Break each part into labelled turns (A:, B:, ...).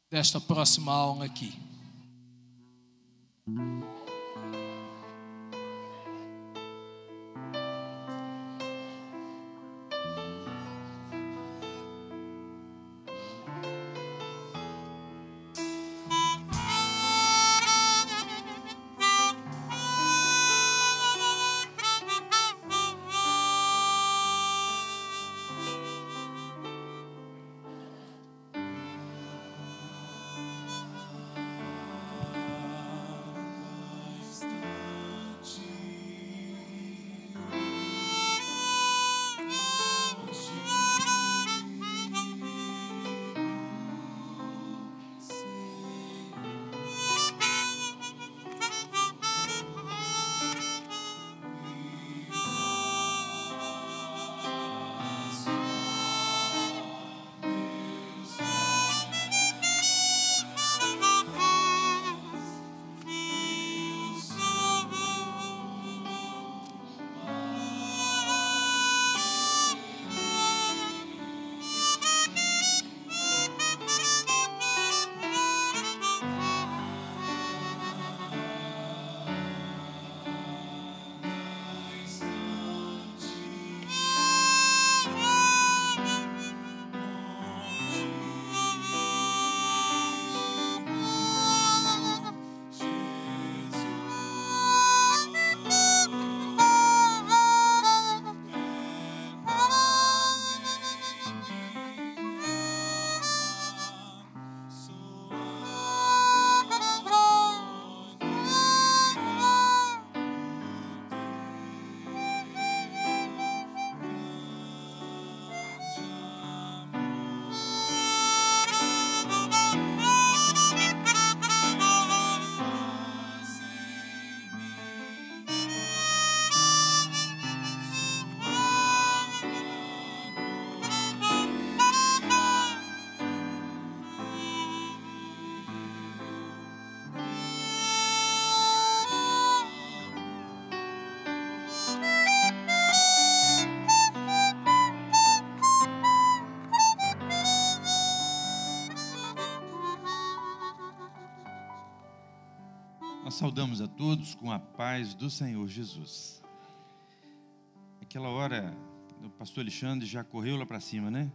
A: desta próxima aula aqui.
B: Nós saudamos a todos com a paz do Senhor Jesus. Aquela hora, o pastor Alexandre já correu lá para cima, né?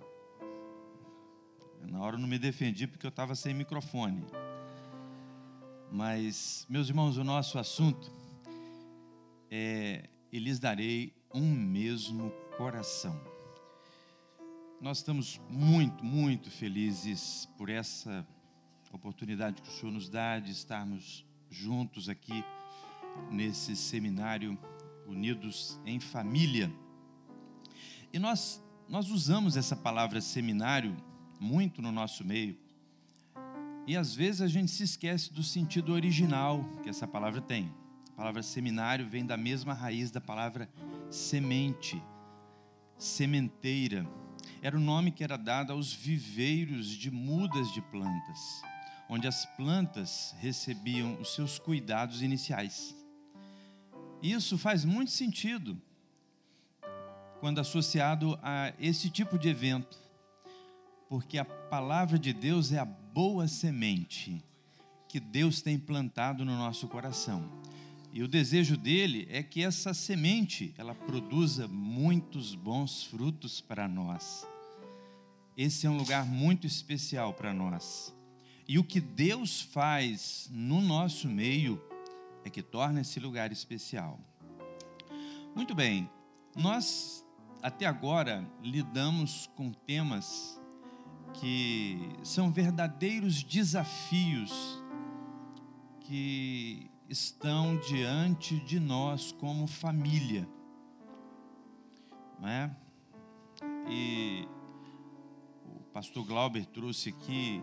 B: Na hora eu não me defendi porque eu estava sem microfone. Mas, meus irmãos, o nosso assunto é: e lhes darei um mesmo coração. Nós estamos muito, muito felizes por essa oportunidade que o Senhor nos dá de estarmos juntos aqui nesse seminário, unidos em família. E nós usamos essa palavra seminário muito no nosso meio, e às vezes a gente se esquece do sentido original que essa palavra tem. A palavra seminário vem da mesma raiz da palavra semente, sementeira. Era o nome que era dado aos viveiros de mudas de plantas, onde as plantas recebiam os seus cuidados iniciais. Isso faz muito sentido quando associado a esse tipo de evento, porque a palavra de Deus é a boa semente que Deus tem plantado no nosso coração. E o desejo dele é que essa semente, ela produza muitos bons frutos para nós. Esse é um lugar muito especial para nós. E o que Deus faz no nosso meio é que torna esse lugar especial. Muito bem, nós até agora lidamos com temas que são verdadeiros desafios que estão diante de nós como família, não é? E o pastor Glauber trouxe aqui,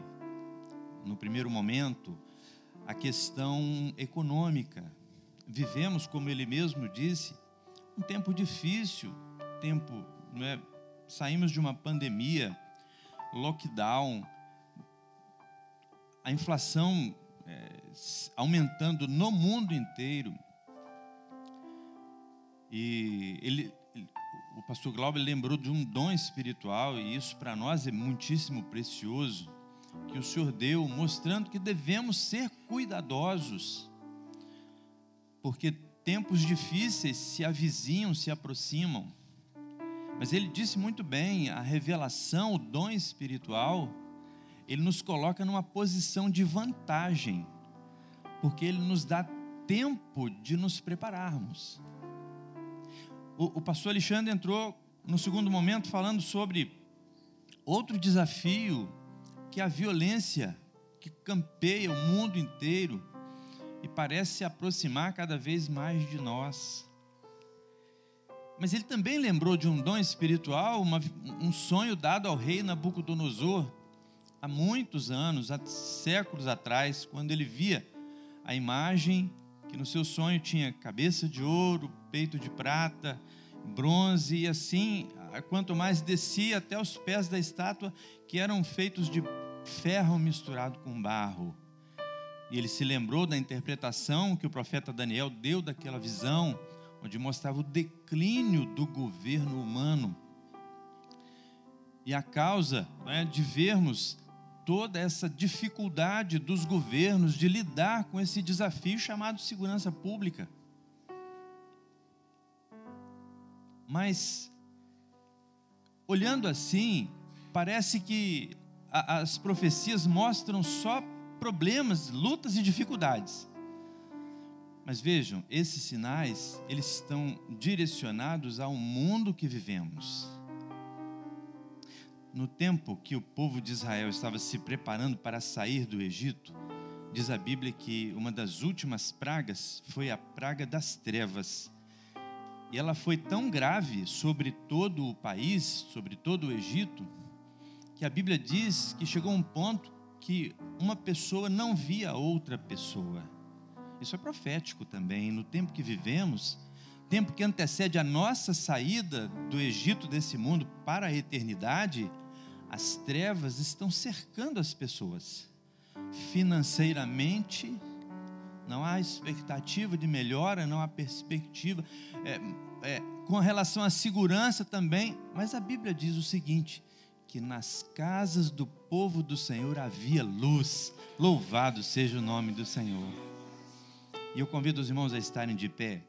B: no primeiro momento, a questão econômica. Vivemos, como ele mesmo disse, um tempo difícil, não é? Saímos de uma pandemia, lockdown, a inflação aumentando no mundo inteiro. E o pastor Glauber lembrou de um dom espiritual, e isso para nós é muitíssimo precioso, que o Senhor deu, mostrando que devemos ser cuidadosos, porque tempos difíceis se avizinham, se aproximam. Mas ele disse muito bem, a revelação, o dom espiritual, ele nos coloca numa posição de vantagem, porque ele nos dá tempo de nos prepararmos. O pastor Alexandre entrou no segundo momento falando sobre outro desafio, que é a violência que campeia o mundo inteiro e parece se aproximar cada vez mais de nós. Mas ele também lembrou de um dom espiritual, um sonho dado ao rei Nabucodonosor, há muitos anos, há séculos atrás, quando ele via a imagem que no seu sonho tinha cabeça de ouro, peito de prata, bronze, e assim, quanto mais descia até os pés da estátua, que eram feitos de ferro misturado com barro. E ele se lembrou da interpretação que o profeta Daniel deu daquela visão, onde mostrava o declínio do governo humano. E a causa, de vermos toda essa dificuldade dos governos de lidar com esse desafio chamado segurança pública. Mas, olhando assim, parece que as profecias mostram só problemas, lutas e dificuldades. Mas vejam, esses sinais, eles estão direcionados ao mundo que vivemos. No tempo que o povo de Israel estava se preparando para sair do Egito, diz a Bíblia que uma das últimas pragas foi a praga das trevas. E ela foi tão grave sobre todo o país, sobre todo o Egito, que a Bíblia diz que chegou um ponto que uma pessoa não via outra pessoa. Isso é profético também. No tempo que vivemos, tempo que antecede a nossa saída do Egito, desse mundo, para a eternidade, as trevas estão cercando as pessoas. Financeiramente, não há expectativa de melhora, não há perspectiva. Com relação à segurança também, mas a Bíblia diz o seguinte, que nas casas do povo do Senhor havia luz. Louvado seja o nome do Senhor. E eu convido os irmãos a estarem de pé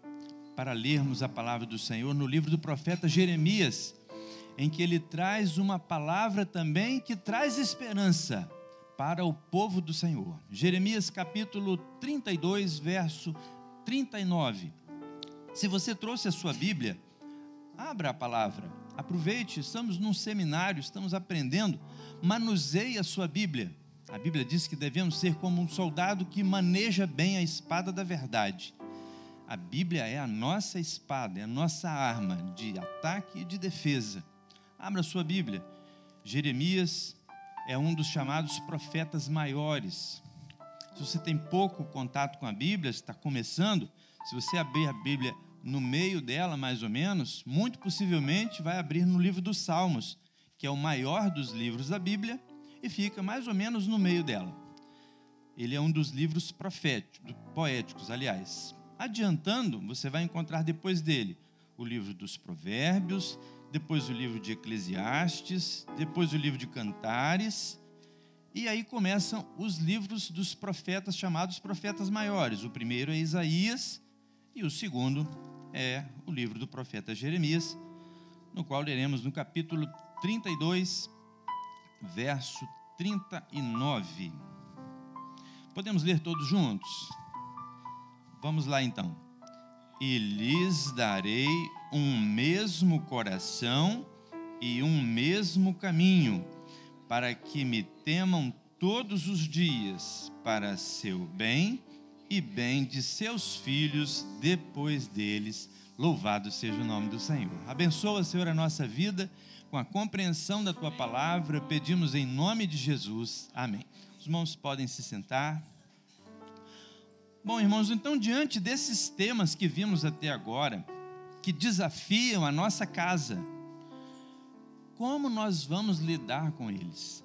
B: para lermos a palavra do Senhor no livro do profeta Jeremias, em que ele traz uma palavra também que traz esperança para o povo do Senhor. Jeremias capítulo 32, verso 39. Se você trouxe a sua Bíblia, abra a palavra, aproveite, estamos num seminário, estamos aprendendo, manuseie a sua Bíblia. A Bíblia diz que devemos ser como um soldado que maneja bem a espada da verdade. A Bíblia é a nossa espada, é a nossa arma de ataque e de defesa. Abra a sua Bíblia. Jeremias é um dos chamados profetas maiores. Se você tem pouco contato com a Bíblia, está começando, se você abrir a Bíblia no meio dela, mais ou menos, muito possivelmente vai abrir no livro dos Salmos, que é o maior dos livros da Bíblia, e fica mais ou menos no meio dela. Ele é um dos livros poéticos, aliás. Adiantando, você vai encontrar depois dele o livro dos Provérbios, depois o livro de Eclesiastes, depois o livro de Cantares, e aí começam os livros dos profetas chamados profetas maiores. O primeiro é Isaías e o segundo é o livro do profeta Jeremias, no qual leremos no capítulo 32, verso 39. Podemos ler todos juntos? Vamos lá então. E lhes darei um mesmo coração e um mesmo caminho, para que me temam todos os dias, para seu bem e bem de seus filhos depois deles. Louvado seja o nome do Senhor. Abençoa, Senhor, a nossa vida com a compreensão da Tua palavra. Pedimos em nome de Jesus. Amém. Os irmãos podem se sentar. Bom, irmãos, então, diante desses temas que vimos até agora, que desafiam a nossa casa, como nós vamos lidar com eles?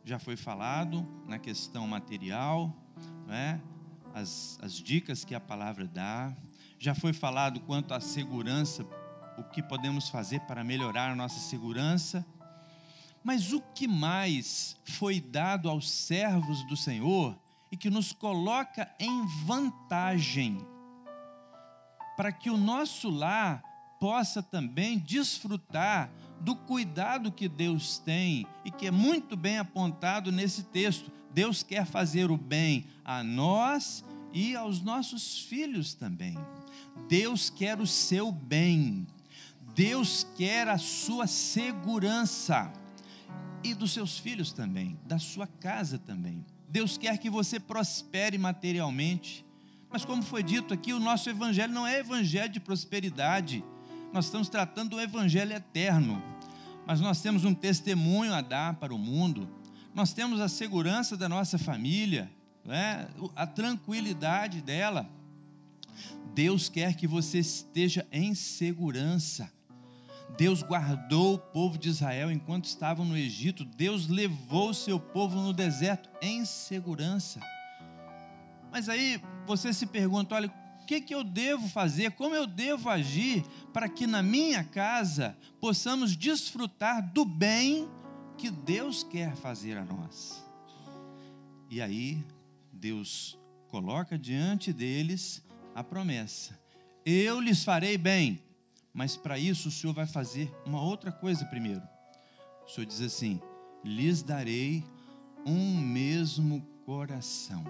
B: Já foi falado na questão material, né? As dicas que a palavra dá. Já foi falado quanto à segurança, o que podemos fazer para melhorar a nossa segurança. Mas o que mais foi dado aos servos do Senhor e que nos coloca em vantagem para que o nosso lar possa também desfrutar do cuidado que Deus tem e que é muito bem apontado nesse texto. Deus quer fazer o bem a nós e aos nossos filhos também. Deus quer o seu bem. Deus quer a sua segurança e dos seus filhos também, da sua casa também. Deus quer que você prospere materialmente. Mas como foi dito aqui, o nosso evangelho não é evangelho de prosperidade. Nós estamos tratando do evangelho eterno. Mas nós temos um testemunho a dar para o mundo. Nós temos a segurança da nossa família, né? A tranquilidade dela. Deus quer que você esteja em segurança. Deus guardou o povo de Israel enquanto estavam no Egito. Deus levou o seu povo no deserto em segurança. Mas aí você se pergunta, olha, o que eu devo fazer? Como eu devo agir para que na minha casa possamos desfrutar do bem que Deus quer fazer a nós? E aí Deus coloca diante deles a promessa: eu lhes farei bem. Mas para isso o Senhor vai fazer uma outra coisa primeiro. O Senhor diz assim: lhes darei um mesmo coração.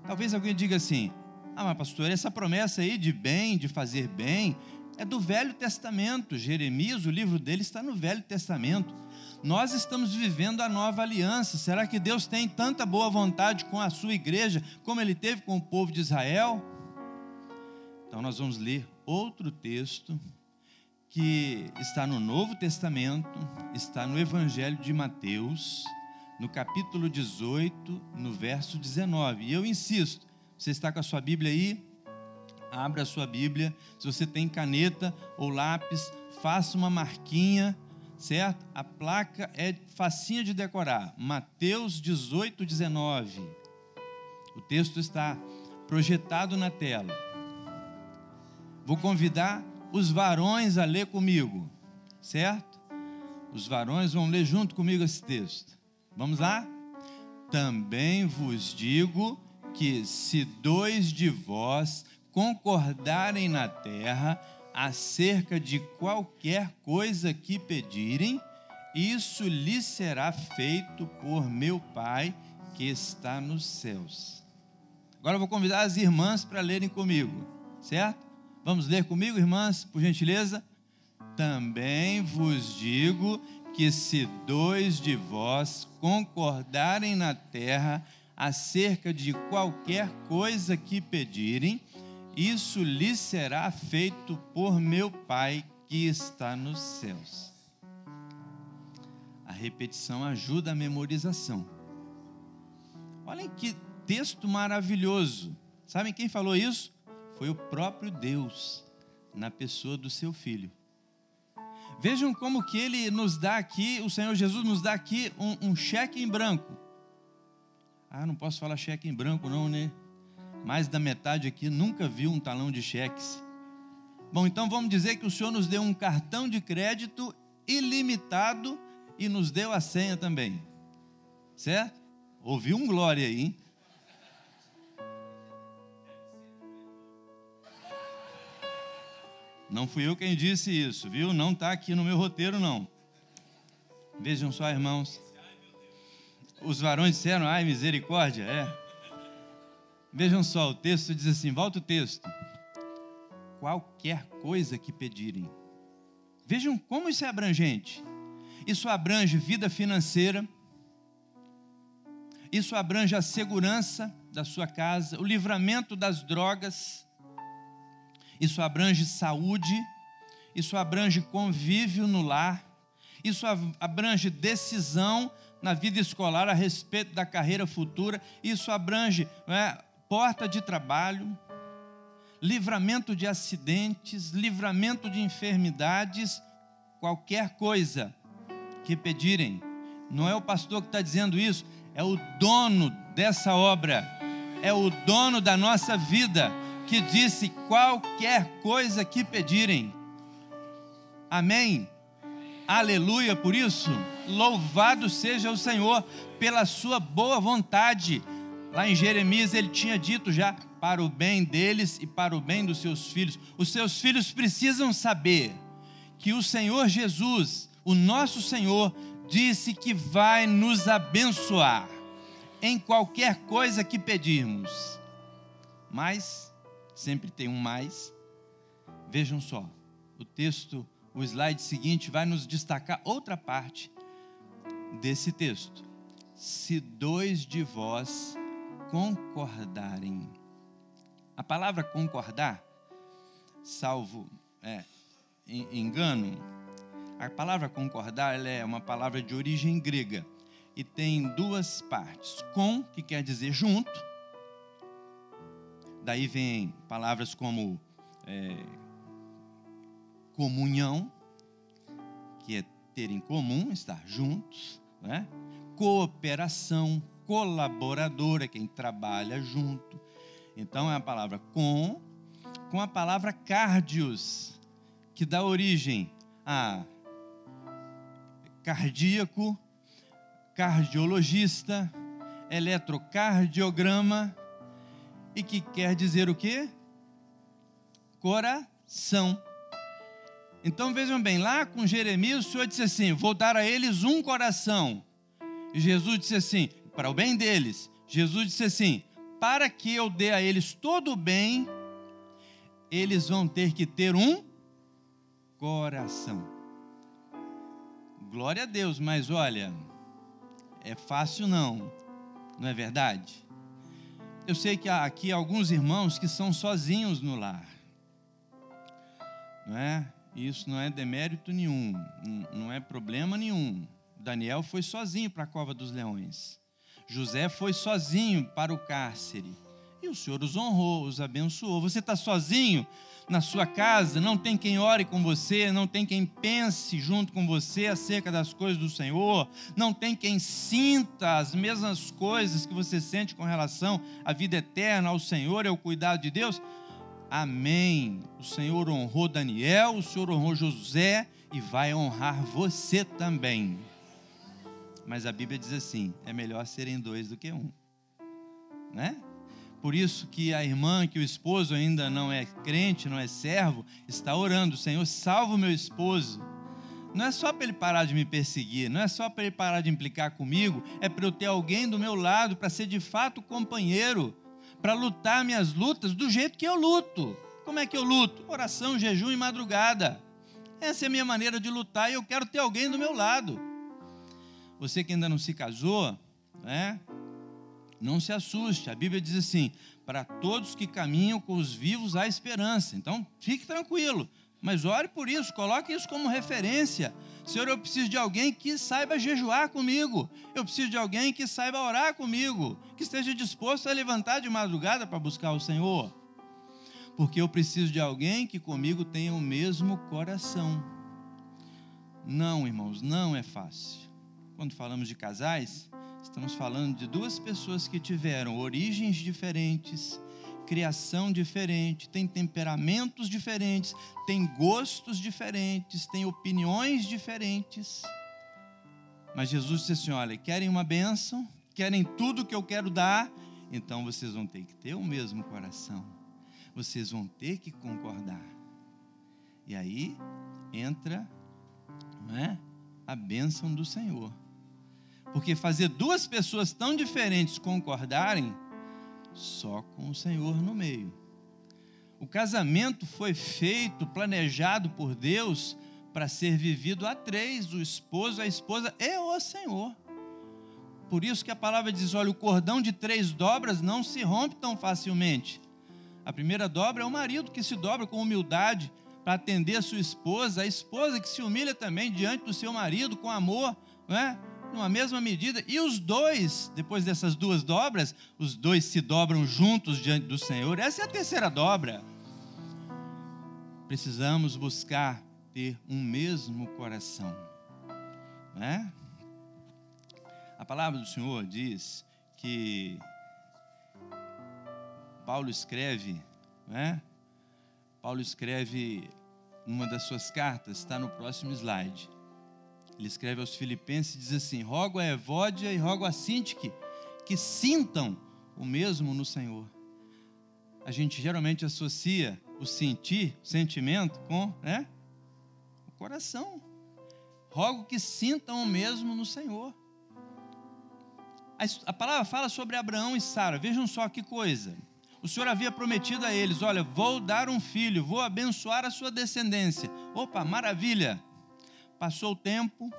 B: Talvez alguém diga assim: mas pastor, essa promessa aí de bem, de fazer bem, é do Velho Testamento. Jeremias, o livro dele está no Velho Testamento. Nós estamos vivendo a nova aliança. Será que Deus tem tanta boa vontade com a sua igreja como ele teve com o povo de Israel? Então nós vamos ler outro texto que está no Novo Testamento, está no Evangelho de Mateus, no capítulo 18, no verso 19. E eu insisto, você está com a sua Bíblia aí? Abra a sua Bíblia. Se você tem caneta ou lápis, faça uma marquinha, certo? A placa é facinha de decorar. Mateus 18, 19. O texto está projetado na tela. Vou convidar os varões a ler comigo, certo? Os varões vão ler junto comigo esse texto. Vamos lá? Também vos digo que se 2 de vós concordarem na terra acerca de qualquer coisa que pedirem, isso lhes será feito por meu Pai que está nos céus. Agora eu vou convidar as irmãs para lerem comigo, certo? Vamos ler comigo, irmãs, por gentileza? Também vos digo que se 2 de vós concordarem na terra acerca de qualquer coisa que pedirem, isso lhes será feito por meu Pai que está nos céus. A repetição ajuda a memorização. Olhem que texto maravilhoso. Sabem quem falou isso? Foi o próprio Deus, na pessoa do seu Filho. Vejam como que ele nos dá aqui, o Senhor Jesus nos dá aqui um cheque em branco. Não posso falar cheque em branco não, né? Mais da metade aqui nunca viu um talão de cheques. Bom, então vamos dizer que o Senhor nos deu um cartão de crédito ilimitado e nos deu a senha também. Certo? Ouviu um glória aí, hein? Não fui eu quem disse isso, viu? Não está aqui no meu roteiro, não. Vejam só, irmãos. Os varões disseram, ai, misericórdia, Vejam só, o texto diz assim, volta o texto. Qualquer coisa que pedirem. Vejam como isso é abrangente. Isso abrange vida financeira. Isso abrange a segurança da sua casa, o livramento das drogas. Isso abrange saúde, isso abrange convívio no lar, isso abrange decisão na vida escolar a respeito da carreira futura, isso abrange porta de trabalho, livramento de acidentes, livramento de enfermidades, qualquer coisa que pedirem. Não é o pastor que está dizendo isso, é o dono dessa obra, é o dono da nossa vida, que disse qualquer coisa que pedirem. Amém? aleluia por isso? Louvado seja o Senhor pela sua boa vontade. Lá em Jeremias ele tinha dito já, para o bem deles e para o bem dos seus filhos. Os seus filhos precisam saber que o Senhor Jesus, o nosso Senhor, disse que vai nos abençoar em qualquer coisa que pedirmos. Mas, sempre tem um mais. Vejam só, o texto, o slide seguinte vai nos destacar outra parte desse texto. Se dois de vós concordarem. A palavra concordar, salvo engano, a palavra concordar ela é uma palavra de origem grega e tem duas partes. Com, que quer dizer junto, daí vem palavras como comunhão, que é ter em comum, estar juntos, né? Cooperação, colaborador é quem trabalha junto. Então é a palavra com a palavra cardios, que dá origem a cardíaco, cardiologista, eletrocardiograma, e que quer dizer o quê? Coração. Então vejam bem, lá com Jeremias o Senhor disse assim, vou dar a eles um coração. E Jesus disse assim, para o bem deles. Jesus disse assim, para que eu dê a eles todo o bem, eles vão ter que ter um coração. Glória a Deus, mas olha, é fácil não é verdade? Eu sei que há aqui alguns irmãos que são sozinhos no lar, não é? Isso não é demérito nenhum, não é problema nenhum. Daniel foi sozinho para a cova dos leões. José foi sozinho para o cárcere. E o Senhor os honrou, os abençoou. Você está sozinho na sua casa, não tem quem ore com você, não tem quem pense junto com você acerca das coisas do Senhor, não tem quem sinta as mesmas coisas que você sente com relação à vida eterna, ao Senhor e ao cuidado de Deus. Amém. O Senhor honrou Daniel, o Senhor honrou José e vai honrar você também. Mas a Bíblia diz assim, é melhor serem dois do que um, né? Por isso que a irmã, que o esposo ainda não é crente, não é servo, está orando, Senhor, salva o meu esposo. Não é só para ele parar de me perseguir, não é só para ele parar de implicar comigo, é para eu ter alguém do meu lado, para ser de fato companheiro, para lutar minhas lutas do jeito que eu luto. Como é que eu luto? Oração, jejum e madrugada. Essa é a minha maneira de lutar e eu quero ter alguém do meu lado. Você que ainda não se casou, né? Não se assuste, a Bíblia diz assim, para todos que caminham com os vivos há esperança. Então, fique tranquilo, mas ore por isso, coloque isso como referência. Senhor, eu preciso de alguém que saiba jejuar comigo, eu preciso de alguém que saiba orar comigo, que esteja disposto a levantar de madrugada para buscar o Senhor, porque eu preciso de alguém que comigo tenha o mesmo coração. Não, irmãos, não é fácil. Quando falamos de casais, estamos falando de duas pessoas que tiveram origens diferentes, criação diferente, têm temperamentos diferentes, têm gostos diferentes, têm opiniões diferentes. Mas Jesus disse assim, olha, querem uma bênção, querem tudo que eu quero dar, então vocês vão ter que ter o mesmo coração, vocês vão ter que concordar. E aí entra, não é, a bênção do Senhor. Porque fazer duas pessoas tão diferentes concordarem, só com o Senhor no meio. O casamento foi feito, planejado por Deus, para ser vivido a três, o esposo, a esposa e o Senhor. Por isso que a palavra diz, olha, o cordão de 3 dobras não se rompe tão facilmente. A primeira dobra é o marido que se dobra com humildade para atender a sua esposa, a esposa que se humilha também diante do seu marido com amor, não é? Numa mesma medida, e os dois, depois dessas 2 dobras, os dois se dobram juntos diante do Senhor. Essa é a terceira dobra. Precisamos buscar ter um mesmo coração, né? A palavra do Senhor diz que Paulo escreve, né? Paulo escreve numa das suas cartas, está no próximo slide. Ele escreve aos Filipenses e diz assim: rogo a Evódia e rogo a Sintique que sintam o mesmo no Senhor. A gente geralmente associa o sentir, o sentimento, com o coração. Rogo que sintam o mesmo no Senhor. A palavra fala sobre Abraão e Sara. Vejam só que coisa. O Senhor havia prometido a eles: olha, vou dar um filho, vou abençoar a sua descendência. Opa, maravilha! Passou o tempo,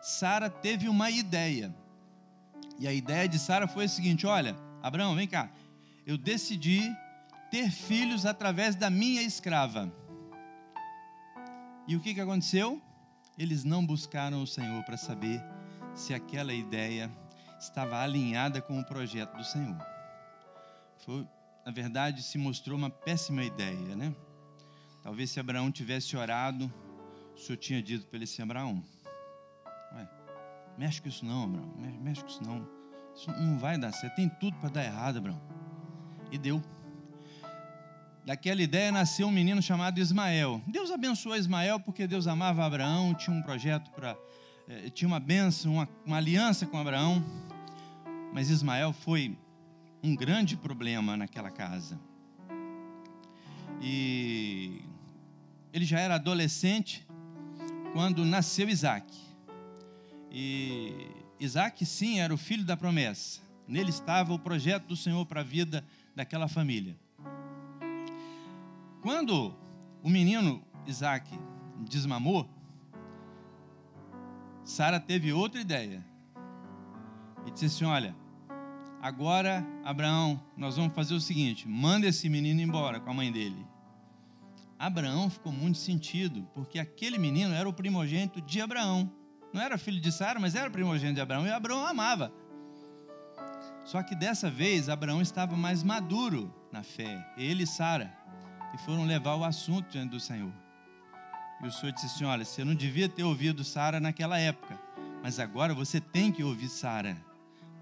B: Sara teve uma ideia. E a ideia de Sara foi a seguinte: olha, Abraão, vem cá, eu decidi ter filhos através da minha escrava. E o que aconteceu? Eles não buscaram o Senhor para saber se aquela ideia estava alinhada com o projeto do Senhor. Na verdade, se mostrou uma péssima ideia, né? Talvez se Abraão tivesse orado, o Senhor tinha dito para ele assim: Abraão, mexe com isso não, Abraão, mexe com isso não. Isso não vai dar certo, tem tudo para dar errado, Abraão. E deu. Daquela ideia nasceu um menino chamado Ismael. Deus abençoou Ismael porque Deus amava Abraão, tinha um projeto tinha uma bênção, uma aliança com Abraão. Mas Ismael foi um grande problema naquela casa. E ele já era adolescente quando nasceu Isaac. E Isaac, sim, era o filho da promessa. Nele estava o projeto do Senhor para a vida daquela família. Quando o menino Isaac desmamou, Sara teve outra ideia. E disse assim: olha, agora, Abraão, nós vamos fazer o seguinte: manda esse menino embora com a mãe dele. Abraão ficou muito sentido, porque aquele menino era o primogênito de Abraão. Não era filho de Sara, mas era primogênito de Abraão, e Abraão amava. Só que dessa vez, Abraão estava mais maduro na fé, ele e Sara, e foram levar o assunto diante do Senhor. E o Senhor disse assim: olha, você não devia ter ouvido Sara naquela época, mas agora você tem que ouvir Sara,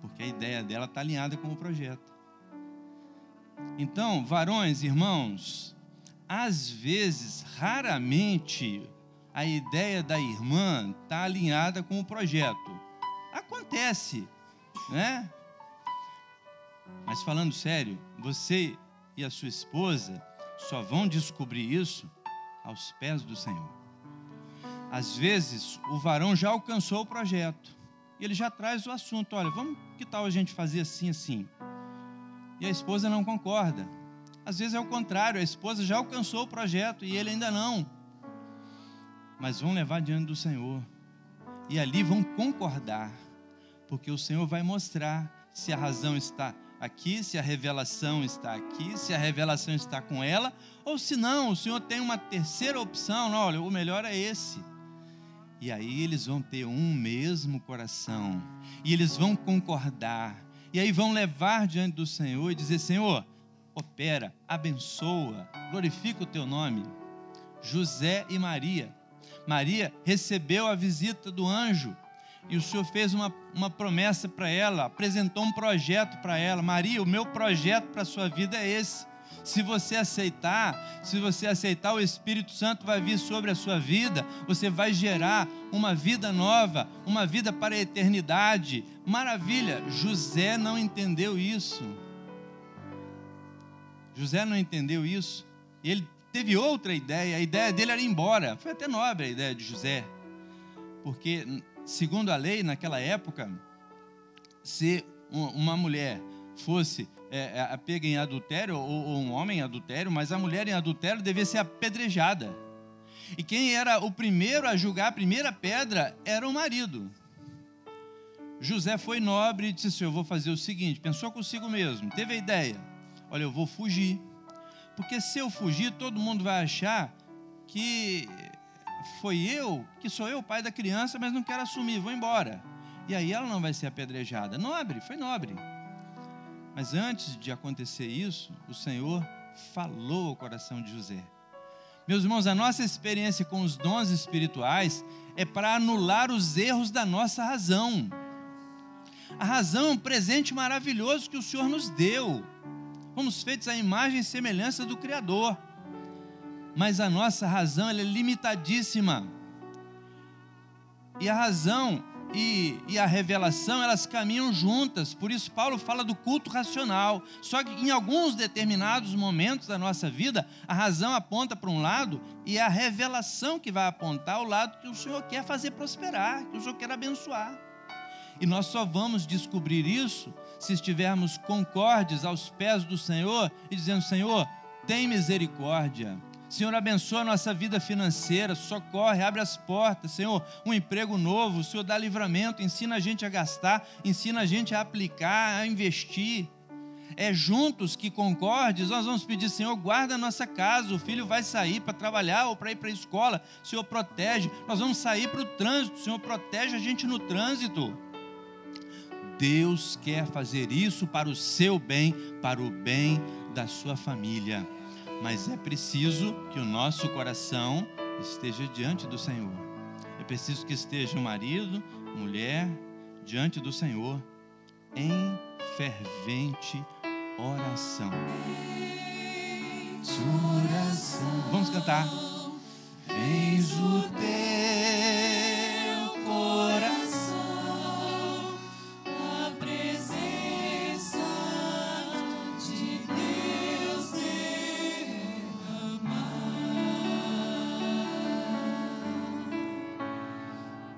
B: porque a ideia dela está alinhada com o projeto. Então, varões, irmãos, às vezes, raramente, a ideia da irmã está alinhada com o projeto. Acontece, né? Mas falando sério, você e a sua esposa só vão descobrir isso aos pés do Senhor. Às vezes, o varão já alcançou o projeto e ele já traz o assunto: olha, que tal a gente fazer assim, assim? E a esposa não concorda. Às vezes é o contrário, a esposa já alcançou o projeto e ele ainda não. Mas vão levar diante do Senhor e ali vão concordar, porque o Senhor vai mostrar se a razão está aqui, se a revelação está aqui, se a revelação está com ela, ou se não, o Senhor tem uma terceira opção. Não, olha, o melhor é esse. E aí eles vão ter um mesmo coração, e eles vão concordar, e aí vão levar diante do Senhor e dizer: Senhor, opera, abençoa, glorifica o teu nome. José e Maria recebeu a visita do anjo, e o Senhor fez uma promessa para ela, apresentou um projeto para ela: Maria, o meu projeto para a sua vida é esse. Se você aceitar, o Espírito Santo vai vir sobre a sua vida, você vai gerar uma vida nova, uma vida para a eternidade. Maravilha! José não entendeu isso. Ele teve outra ideia, a ideia dele era ir embora. Foi até nobre a ideia de José, porque, segundo a lei, naquela época, se uma mulher fosse pega em adultério, ou um homem em adultério, mas a mulher em adultério devia ser apedrejada. E quem era o primeiro a julgar a primeira pedra era o marido. José foi nobre e disse assim: eu vou fazer o seguinte, pensou consigo mesmo, teve a ideia: olha, eu vou fugir, porque se eu fugir, todo mundo vai achar que sou eu o pai da criança, mas não quero assumir, vou embora. E aí ela não vai ser apedrejada. Foi nobre. Mas antes de acontecer isso, o Senhor falou ao coração de José. Meus irmãos, a nossa experiência com os dons espirituais é para anular os erros da nossa razão. A razão é um presente maravilhoso que o Senhor nos deu. Fomos feitos à imagem e semelhança do Criador. Mas a nossa razão, ela é limitadíssima. E a razão e a revelação, elas caminham juntas. Por isso Paulo fala do culto racional. Só que em alguns determinados momentos da nossa vida, a razão aponta para um lado e a revelação que vai apontar o lado que o Senhor quer fazer prosperar, que o Senhor quer abençoar. E nós só vamos descobrir isso se estivermos concordes aos pés do Senhor e dizendo: Senhor, tem misericórdia. Senhor, abençoa a nossa vida financeira, socorre, abre as portas. Senhor, um emprego novo, o Senhor dá livramento, ensina a gente a gastar, ensina a gente a aplicar, a investir. É juntos que concordes, nós vamos pedir: Senhor, guarda a nossa casa, o filho vai sair para trabalhar ou para ir para a escola, Senhor, protege. Nós vamos sair para o trânsito, Senhor, protege a gente no trânsito. Deus quer fazer isso para o seu bem, para o bem da sua família. Mas é preciso que o nosso coração esteja diante do Senhor. É preciso que esteja o marido, mulher, diante do Senhor, em fervente oração. Vamos cantar. Vens o teu coração, a presença de Deus derramar,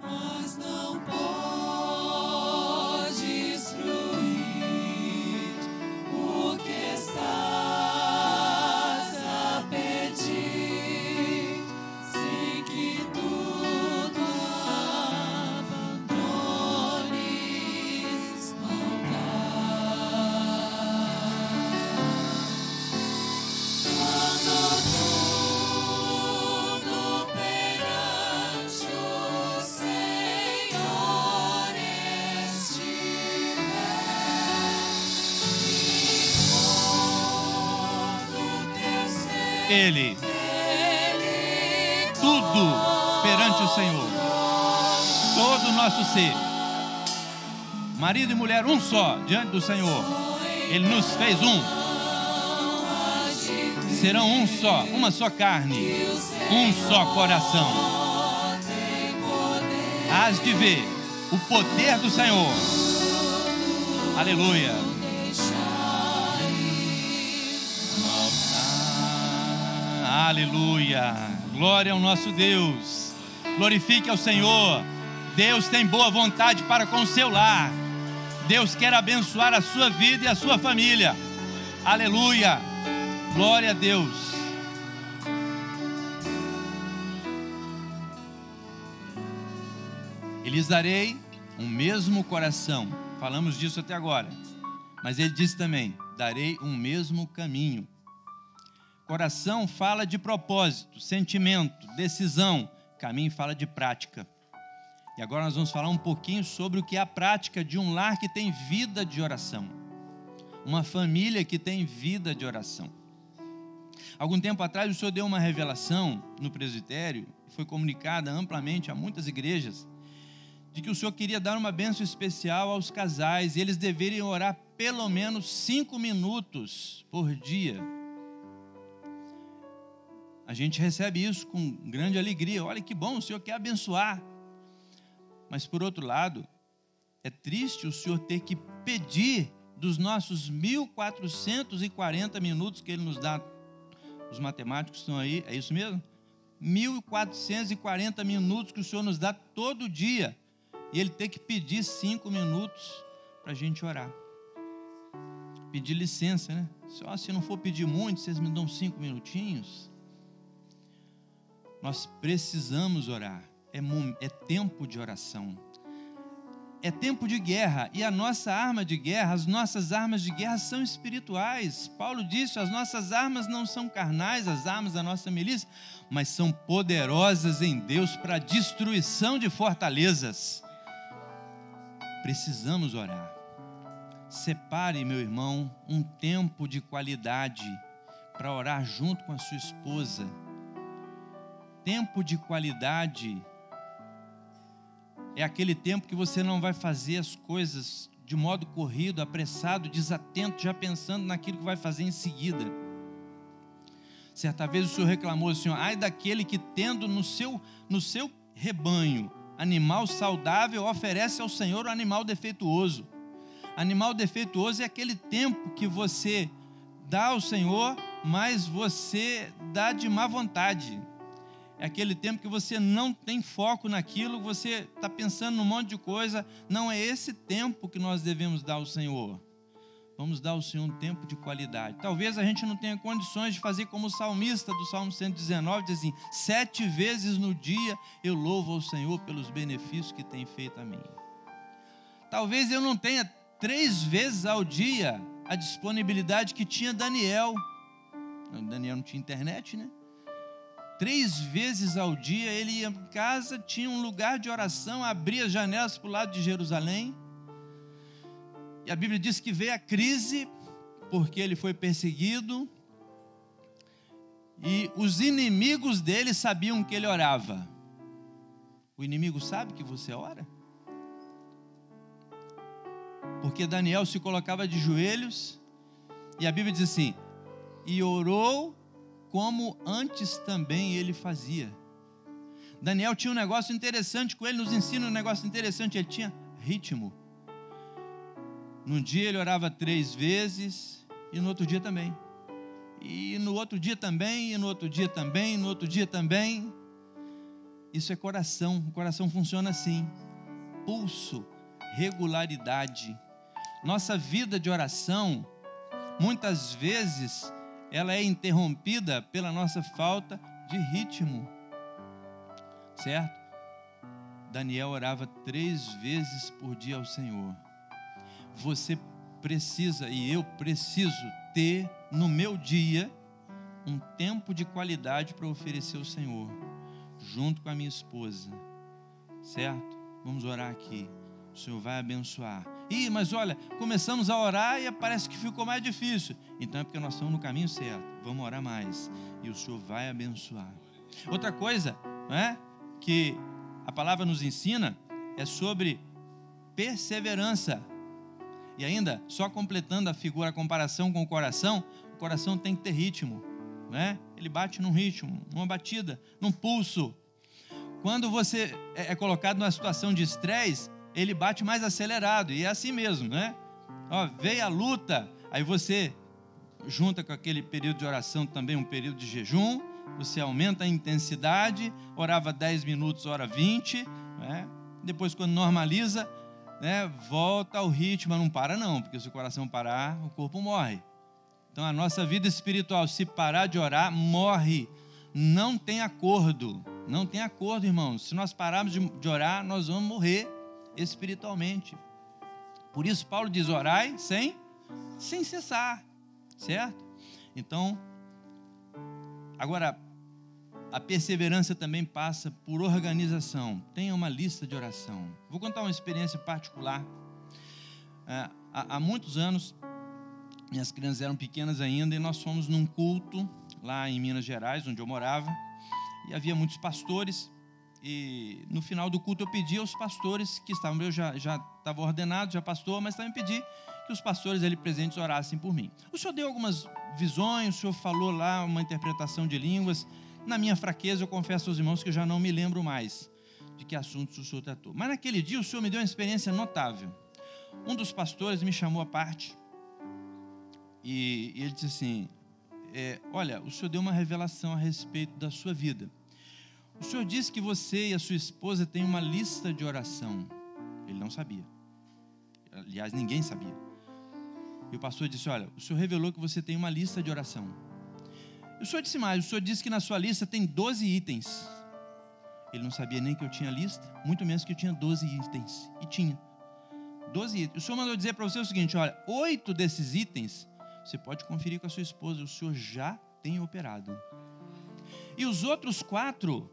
B: mas não podes fruir o que estás a pedir, sem que tudo abandones ao quando tudo perante o Senhor estiver, Ele, tudo perante o Senhor, todo o nosso ser, marido e mulher, um só, diante do Senhor. Ele nos fez um, serão um só, uma só carne, um só coração. Hás de ver o poder do Senhor. Aleluia. Aleluia, glória ao nosso Deus. Glorifique ao Senhor. Deus tem boa vontade para com o seu lar. Deus quer abençoar a sua vida e a sua família. Aleluia, glória a Deus. E lhes darei um mesmo coração. Falamos disso até agora. Mas ele disse também: darei um mesmo caminho. Coração fala de propósito, sentimento, decisão. Caminho fala de prática. E agora nós vamos falar um pouquinho sobre o que é a prática de um lar que tem vida de oração. Uma família que tem vida de oração. Algum tempo atrás o Senhor deu uma revelação no presbitério, foi comunicada amplamente a muitas igrejas, de que o Senhor queria dar uma bênção especial aos casais, e eles deveriam orar pelo menos 5 minutos por dia. A gente recebe isso com grande alegria. Olha que bom, o Senhor quer abençoar. Mas por outro lado, é triste o Senhor ter que pedir dos nossos 1.440 minutos que Ele nos dá. Os matemáticos estão aí, é isso mesmo? 1.440 minutos que o Senhor nos dá todo dia. E Ele tem que pedir 5 minutos para a gente orar. Pedir licença, né? Só se não for pedir muito, vocês me dão 5 minutinhos. Nós precisamos orar. É tempo de oração. É tempo de guerra. E a nossa arma de guerra, as nossas armas de guerra são espirituais. Paulo disse: as nossas armas não são carnais, as armas da nossa milícia, mas são poderosas em Deus para a destruição de fortalezas. Precisamos orar. Separe, meu irmão, um tempo de qualidade para orar junto com a sua esposa. Tempo de qualidade é aquele tempo que você não vai fazer as coisas de modo corrido, apressado, desatento, já pensando naquilo que vai fazer em seguida. Certa vez o Senhor reclamou assim: ai daquele que tendo no seu rebanho animal saudável oferece ao Senhor o animal defeituoso. Animal defeituoso é aquele tempo que você dá ao Senhor, mas você dá de má vontade. É aquele tempo que você não tem foco naquilo, você está pensando num monte de coisa. Não é esse tempo que nós devemos dar ao Senhor. Vamos dar ao Senhor um tempo de qualidade. Talvez a gente não tenha condições de fazer como o salmista do Salmo 119, diz assim: 7 vezes no dia eu louvo ao Senhor pelos benefícios que tem feito a mim. Talvez eu não tenha 3 vezes ao dia a disponibilidade que tinha Daniel. Daniel não tinha internet, né? 3 vezes ao dia ele ia em casa, tinha um lugar de oração, abria as janelas para o lado de Jerusalém. E a Bíblia diz que veio a crise, porque ele foi perseguido, e os inimigos dele sabiam que ele orava. O inimigo sabe que você ora? Porque Daniel se colocava de joelhos, e a Bíblia diz assim: e orou como antes também ele fazia. Daniel tinha um negócio interessante com ele, nos ensina um negócio interessante, ele tinha ritmo. Num dia ele orava 3 vezes, e no outro dia também. E no outro dia também, e no outro dia também, e no outro dia também. Isso é coração, o coração funciona assim. Pulso, regularidade. Nossa vida de oração, muitas vezes, ela é interrompida pela nossa falta de ritmo. Certo? Daniel orava 3 vezes por dia ao Senhor. Você precisa, e eu preciso ter no meu dia um tempo de qualidade para oferecer ao Senhor, junto com a minha esposa. Certo? Vamos orar aqui. O Senhor vai abençoar. Mas olha, começamos a orar e parece que ficou mais difícil. Então é porque nós estamos no caminho certo. Vamos orar mais. E o Senhor vai abençoar. Outra coisa, que a palavra nos ensina é sobre perseverança. E ainda, só completando a comparação com o coração tem que ter ritmo. Ele bate num ritmo, numa batida, num pulso. Quando você é colocado numa situação de estresse, ele bate mais acelerado, e é assim mesmo, veio a luta, aí você junta com aquele período de oração também um período de jejum, você aumenta a intensidade, orava 10 minutos, ora 20, depois quando normaliza, volta ao ritmo, não para não, porque se o coração parar, o corpo morre. Então a nossa vida espiritual, se parar de orar, morre. Não tem acordo, irmãos. Se nós pararmos de orar, nós vamos morrer espiritualmente. Por isso Paulo diz: orai sem cessar, certo? Então, agora, a perseverança também passa por organização. Tenha uma lista de oração. Vou contar uma experiência particular. Há muitos anos, minhas crianças eram pequenas ainda, e nós fomos num culto lá em Minas Gerais, onde eu morava, e havia muitos pastores. E no final do culto eu pedi aos pastores que estavam, eu já estava ordenado, já pastor, mas também pedi que os pastores ali presentes orassem por mim. O senhor deu algumas visões, o senhor falou lá uma interpretação de línguas. Na minha fraqueza, eu confesso aos irmãos que eu já não me lembro mais de que assuntos o senhor tratou. Mas naquele dia o senhor me deu uma experiência notável. Um dos pastores me chamou à parte e ele disse assim: olha, o senhor deu uma revelação a respeito da sua vida. O senhor disse que você e a sua esposa têm uma lista de oração. Ele não sabia. Aliás, ninguém sabia. E o pastor disse: olha, o senhor revelou que você tem uma lista de oração. E o senhor disse mais: o senhor disse que na sua lista tem 12 itens. Ele não sabia nem que eu tinha lista, muito menos que eu tinha 12 itens. E tinha 12 itens. O senhor mandou dizer para você o seguinte: olha, 8 desses itens você pode conferir com a sua esposa, o senhor já tem operado. E os outros 4,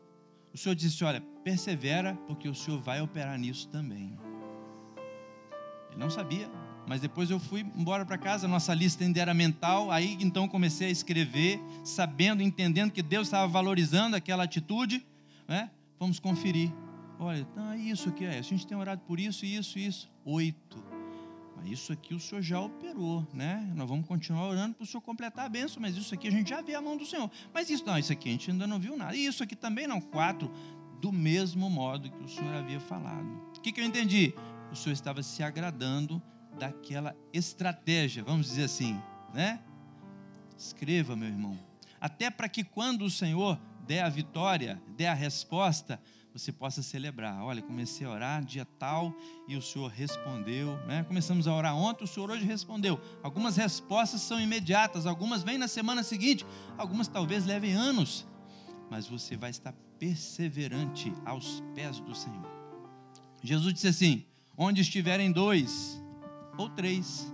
B: o senhor disse: olha, persevera, porque o senhor vai operar nisso também. Ele não sabia, mas depois eu fui embora para casa, nossa lista ainda era mental, aí então comecei a escrever, sabendo, entendendo que Deus estava valorizando aquela atitude, vamos conferir. Olha, isso aqui a gente tem orado por isso, 8. Mas isso aqui o senhor já operou, Nós vamos continuar orando para o senhor completar a bênção, mas isso aqui a gente já vê a mão do Senhor. Mas isso aqui a gente ainda não viu nada. E isso aqui também não, 4. do mesmo modo que o Senhor havia falado. O que eu entendi? O Senhor estava se agradando daquela estratégia, vamos dizer assim, né? Escreva, meu irmão, até para que quando o Senhor der a vitória, der a resposta, você possa celebrar. Olha, comecei a orar dia tal e o Senhor respondeu, né? Começamos a orar ontem, o Senhor hoje respondeu. Algumas respostas são imediatas, algumas vêm na semana seguinte, algumas talvez levem anos, mas você vai estar perseverante aos pés do Senhor. Jesus disse assim: onde estiverem 2 ou 3.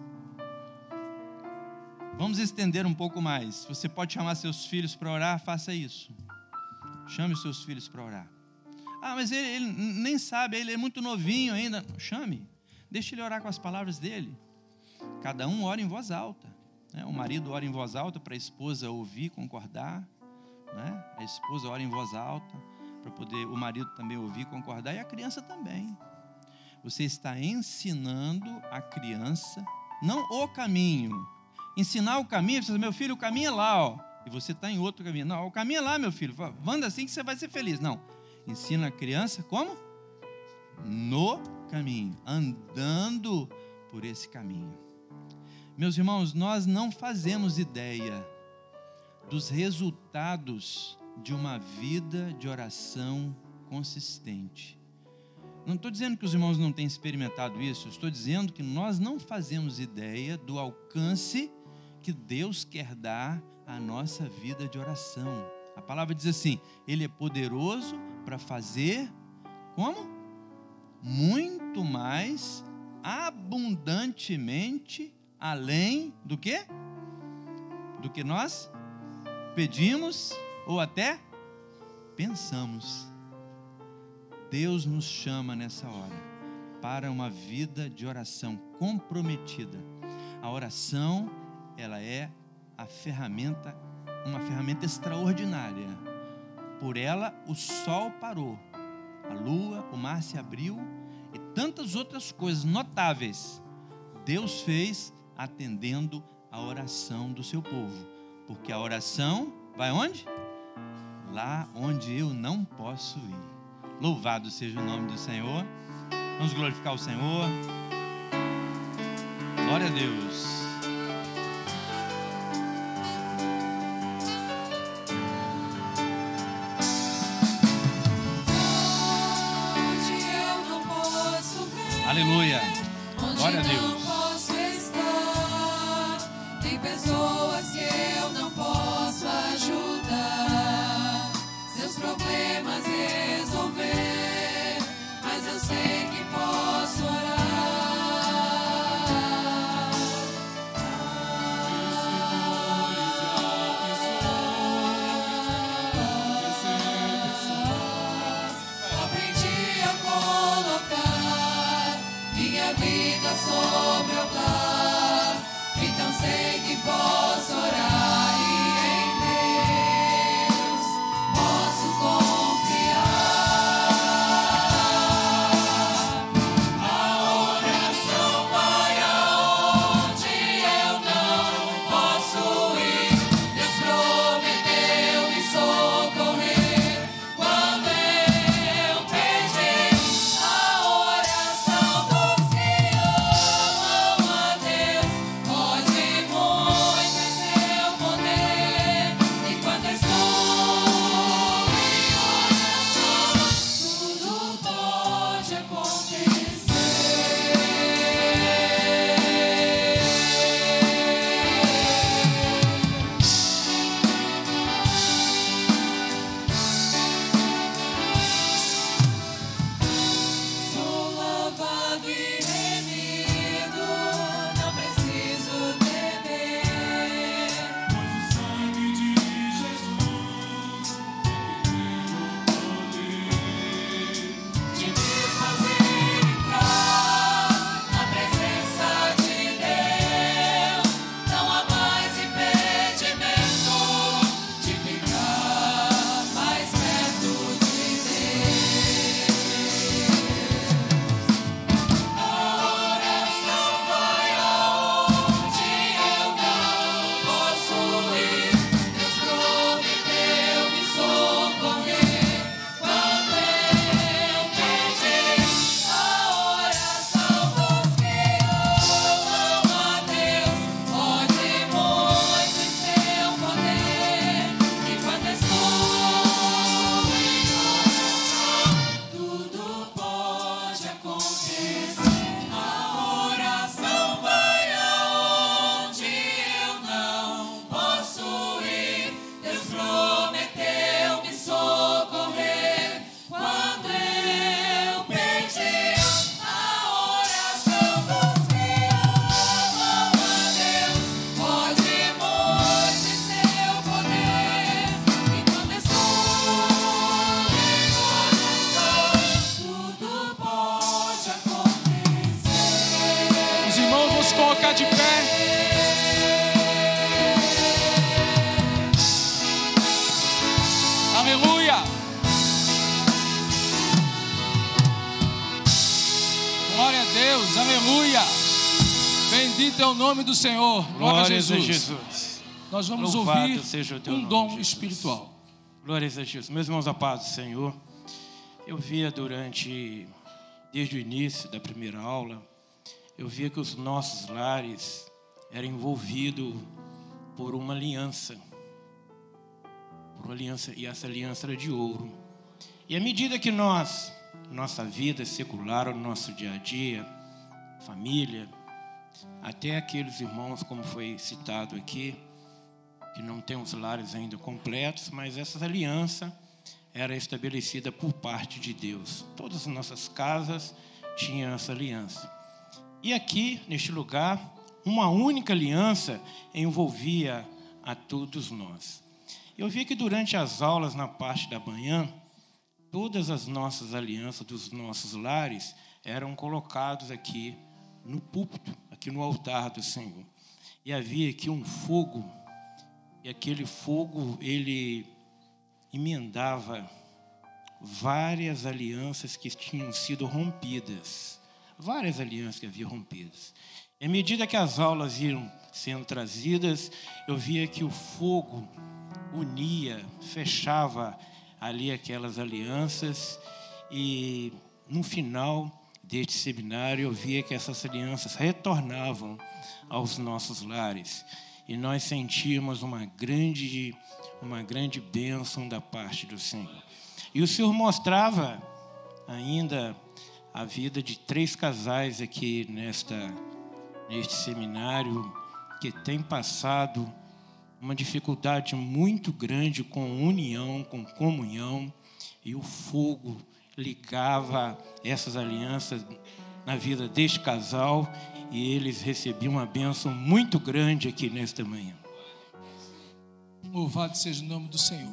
B: Vamos estender um pouco mais. Você pode chamar seus filhos para orar, faça isso. Chame os seus filhos para orar. Ah, mas ele nem sabe, ele é muito novinho ainda. Chame, deixe ele orar com as palavras dele. Cada um ora em voz alta, né? O marido ora em voz alta para a esposa ouvir, concordar, né? A esposa ora em voz alta para poder o marido também ouvir, concordar, e a criança também. Você está ensinando a criança, não o caminho. Ensinar o caminho, você diz: meu filho, o caminho é lá, ó. E você está em outro caminho. Não, o caminho é lá, meu filho. Anda assim que você vai ser feliz. Não. Ensina a criança como? No caminho, andando por esse caminho. Meus irmãos, nós não fazemos ideia dos resultados de uma vida de oração consistente. Não estou dizendo que os irmãos não têm experimentado isso, estou dizendo que nós não fazemos ideia do alcance que Deus quer dar à nossa vida de oração. A palavra diz assim: Ele é poderoso para fazer, como? Muito mais, abundantemente, além do quê? Do que nós pedimos ou até pensamos. Deus nos chama nessa hora para uma vida de oração comprometida. A oração, ela é a ferramenta, uma ferramenta extraordinária. Por ela o sol parou, a lua, o mar se abriu e tantas outras coisas notáveis Deus fez atendendo a oração do seu povo. Porque a oração vai onde? Lá onde eu não posso ir. Louvado seja o nome do Senhor. Vamos glorificar o Senhor. Glória a Deus.
C: Onde eu não posso ver,
B: Aleluia. Glória a
C: onde
B: Deus.
C: não posso estar, tem pessoas que eu não posso ajudar, seus problemas resolver, mas eu sei que posso orar. Aprendi a colocar minha vida sobre
A: Jesus, aleluia. Bendito é o nome do Senhor. Glória a Jesus. Nós vamos ouvir um dom espiritual.
D: Glórias a Jesus. Meus irmãos, a paz do Senhor. Eu via desde o início da primeira aula, eu via que os nossos lares eram envolvidos por uma aliança. E essa aliança era de ouro. E à medida que nossa vida secular, o nosso dia a dia, família, até aqueles irmãos, como foi citado aqui, que não têm os lares ainda completos, mas essa aliança era estabelecida por parte de Deus. Todas as nossas casas tinham essa aliança. E aqui, neste lugar, uma única aliança envolvia a todos nós. Eu vi que durante as aulas, na parte da manhã, todas as nossas alianças dos nossos lares eram colocadas aqui no púlpito, aqui no altar do Senhor. E havia aqui um fogo, e aquele fogo, ele emendava várias alianças que tinham sido rompidas. Várias alianças que haviam rompidas. E à medida que as aulas iam sendo trazidas, eu via que o fogo unia, fechava ali aquelas alianças, e no final deste seminário eu via que essas alianças retornavam aos nossos lares, e nós sentíamos uma grande bênção da parte do Senhor. E o Senhor mostrava ainda a vida de 3 casais aqui neste seminário, que tem passado uma dificuldade muito grande com união, com comunhão, e o fogo ligava essas alianças na vida deste casal, e eles recebiam uma bênção muito grande aqui nesta manhã.
A: Louvado seja o nome do Senhor.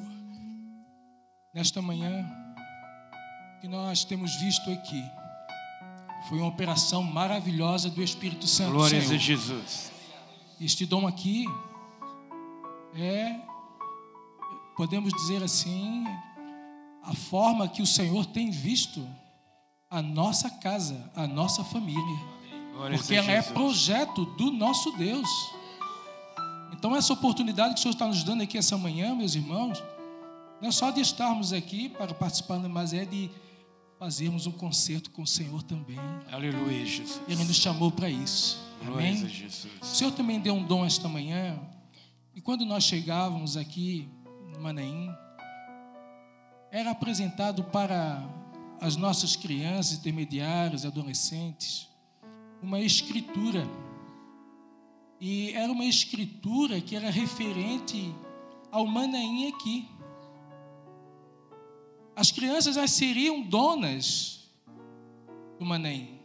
A: Nesta manhã, que nós temos visto aqui, foi uma operação maravilhosa do Espírito Santo.
D: Glórias a Jesus.
A: Este dom aqui podemos dizer assim, a forma que o Senhor tem visto a nossa casa, a nossa família.
D: Glórias
A: porque
D: a
A: ela
D: Jesus.
A: é projeto do nosso Deus. Então essa oportunidade que o Senhor está nos dando aqui essa manhã, meus irmãos, não é só de estarmos aqui para participar, mas é de fazermos um concerto com o Senhor também.
D: Aleluia, Jesus.
A: Ele nos chamou para isso.
D: Glórias
A: Amém?
D: a Jesus.
A: O Senhor também deu um dom esta manhã. E quando nós chegávamos aqui no Manaim, era apresentado para as nossas crianças, intermediários, adolescentes, uma escritura. E era uma escritura que era referente ao Manaim aqui. As crianças, elas seriam donas do Manaim.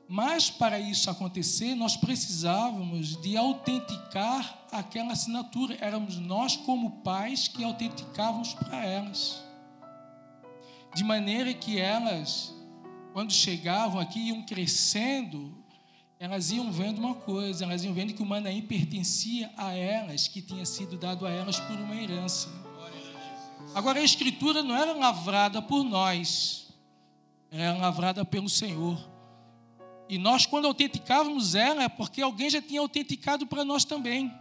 A: Mas para isso acontecer, nós precisávamos de autenticar aquela assinatura. Éramos nós, como pais, que autenticávamos para elas. De maneira que elas, quando chegavam aqui, iam crescendo, elas iam vendo uma coisa, elas iam vendo que o Manaim pertencia a elas, que tinha sido dado a elas por uma herança. Agora, a Escritura não era lavrada por nós, era lavrada pelo Senhor. E nós, quando autenticávamos ela, é porque alguém já tinha autenticado para nós também.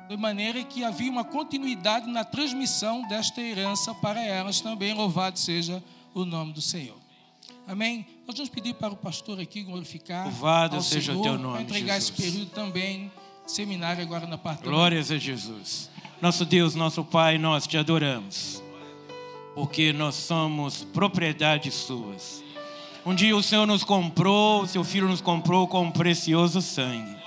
A: De maneira que havia uma continuidade na transmissão desta herança para elas também. Louvado seja o nome do Senhor. Amém? Nós vamos pedir para o pastor aqui glorificar.
D: Louvado seja
A: Senhor,
D: o teu nome,
A: para entregar
D: Jesus.
A: esse período também, seminário agora na parte da
D: Glórias a Jesus. Nosso Deus, nosso Pai, nós te adoramos, porque nós somos propriedades suas. Um dia o Senhor nos comprou, o seu Filho nos comprou com um precioso sangue.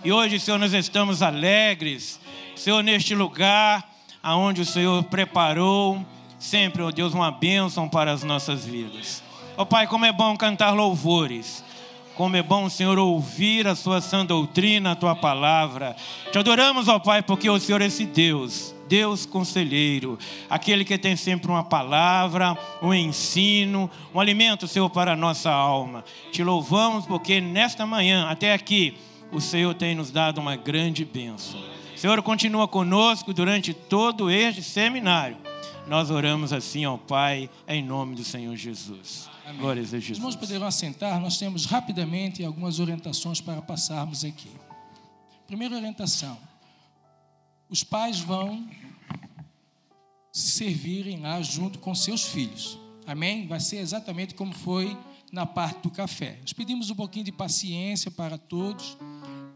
D: E hoje, Senhor, nós estamos alegres, Senhor, neste lugar aonde o Senhor preparou sempre, ó Deus, uma bênção para as nossas vidas. Ó Pai, como é bom cantar louvores. Como é bom, Senhor, ouvir a sua sã doutrina, a tua palavra. Te adoramos, ó Pai, porque o Senhor é esse Deus, Deus conselheiro, aquele que tem sempre uma palavra, um ensino, um alimento, Senhor, para a nossa alma. Te louvamos porque nesta manhã, até aqui, o Senhor tem nos dado uma grande bênção. Senhor, continua conosco durante todo este seminário. Nós oramos assim ao Pai, em nome do Senhor Jesus.
A: Amém.
D: Glórias a
A: Os
D: Jesus.
A: irmãos poderão assentar, nós temos rapidamente algumas orientações para passarmos aqui. Primeira orientação: os pais vão se servirem lá junto com seus filhos. Amém? Vai ser exatamente como foi na parte do café. Nós pedimos um pouquinho de paciência para todos,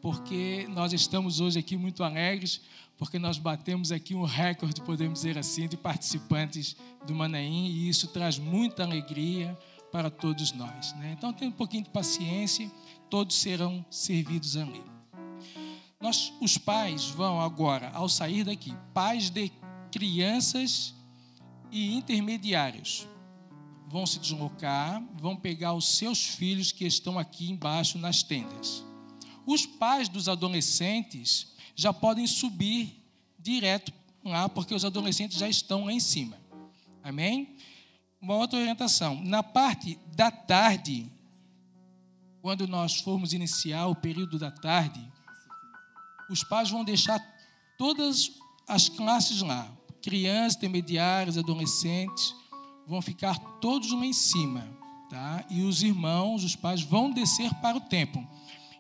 A: porque nós estamos hoje aqui muito alegres, porque nós batemos aqui um recorde, podemos dizer assim, de participantes do Manaim, e isso traz muita alegria para todos nós, né? Então, tenha um pouquinho de paciência, todos serão servidos ali. Os pais vão agora, ao sair daqui, pais de crianças e intermediários, vão se deslocar, vão pegar os seus filhos que estão aqui embaixo nas tendas. Os pais dos adolescentes já podem subir direto lá, porque os adolescentes já estão lá em cima. Amém? Uma outra orientação: na parte da tarde, quando nós formos iniciar o período da tarde, os pais vão deixar todas as classes lá, crianças, intermediários, adolescentes, vão ficar todos lá em cima, tá? E os irmãos, os pais, vão descer para o templo.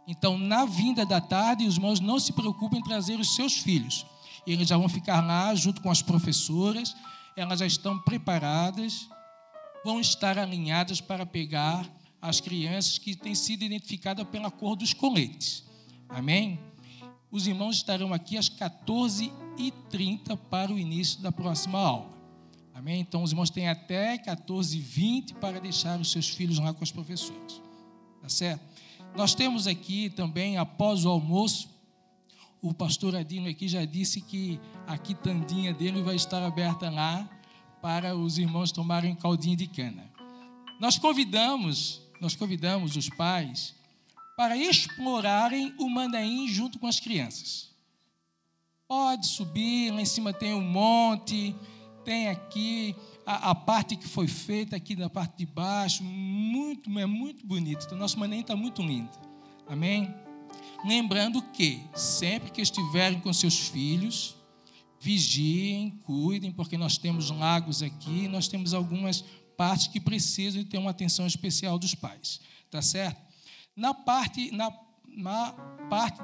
A: Então, na vinda da tarde, os irmãos não se preocupem em trazer os seus filhos. Eles já vão ficar lá junto com as professoras, elas já estão preparadas, vão estar alinhadas para pegar as crianças que têm sido identificadas pela cor dos coletes. Amém? Os irmãos estarão aqui às 14h30 para o início da próxima aula. Amém? Então, os irmãos têm até 14h20 para deixar os seus filhos lá com as professoras. Tá certo? Nós temos aqui também, após o almoço, o pastor Adino aqui já disse que a quitandinha dele vai estar aberta lá para os irmãos tomarem caldinho de cana. Nós convidamos os pais para explorarem o Manaim junto com as crianças. Pode subir, lá em cima tem um monte, tem aqui a parte que foi feita aqui na parte de baixo, é muito bonito. Então, nosso Manaim está muito lindo. Amém? Lembrando que, sempre que estiverem com seus filhos, vigiem, cuidem, porque nós temos lagos aqui, nós temos algumas partes que precisam de ter uma atenção especial dos pais. Tá certo? Na parte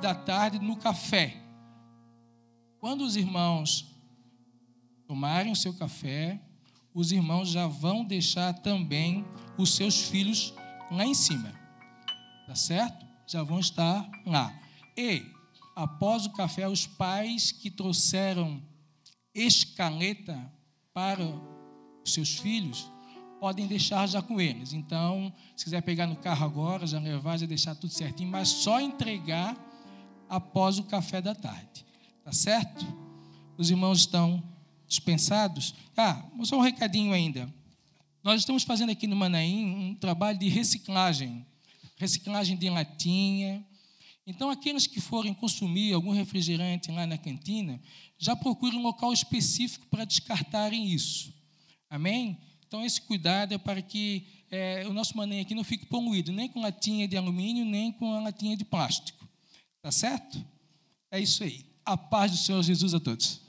A: da tarde, no café, quando os irmãos tomarem o seu café, os irmãos já vão deixar também os seus filhos lá em cima, tá certo? Já vão estar lá. E, após o café, os pais que trouxeram escaleta para os seus filhos, podem deixar já com eles. Então, se quiser pegar no carro agora, já levar, já deixar tudo certinho, mas só entregar após o café da tarde, tá certo? Os irmãos estão dispensados. Só um recadinho ainda. Nós estamos fazendo aqui no Manaim um trabalho de reciclagem de latinha. Então, aqueles que forem consumir algum refrigerante lá na cantina, já procurem um local específico para descartarem isso. Amém? Então, esse cuidado é para que o nosso Manaim aqui não fique poluído, nem com latinha de alumínio, nem com a latinha de plástico. Tá certo? É isso aí. A paz do Senhor Jesus a todos.